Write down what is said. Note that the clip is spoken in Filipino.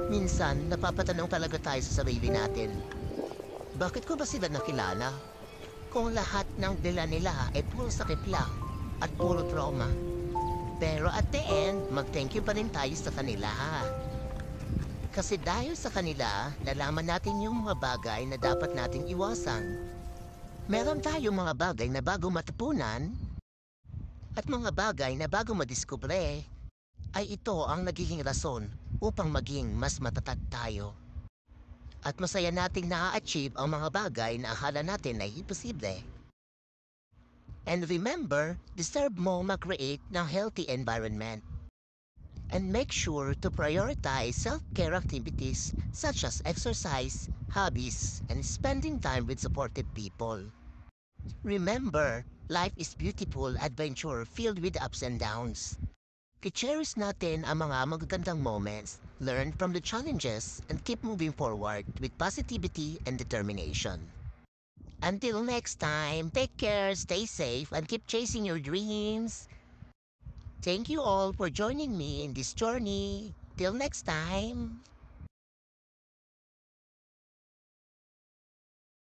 Minsan, napapatanong talaga tayo sa sarili natin. Bakit ko ba sila nakilala? Kung lahat ng dala nila ay puro sakit lang at puro trauma. Pero at the end, mag-thank you pa rin tayo sa kanila. Kasi dahil sa kanila, nalaman natin yung mga bagay na dapat nating iwasan. Meron tayong mga bagay na bago matupunan at mga bagay na bago madiskubre ay ito ang nagiging rason upang maging mas matatag tayo. At masaya nating na-achieve ang mga bagay na akala natin ay imposible. And remember, deserve mo mag-create ng healthy environment. And make sure to prioritize self-care activities such as exercise, hobbies, and spending time with supportive people. Remember, life is beautiful adventure filled with ups and downs. I-cherish natin ang mga magagandang moments, learn from the challenges, and keep moving forward with positivity and determination. Until next time, take care, stay safe, and keep chasing your dreams. Thank you all for joining me in this journey. Till next time.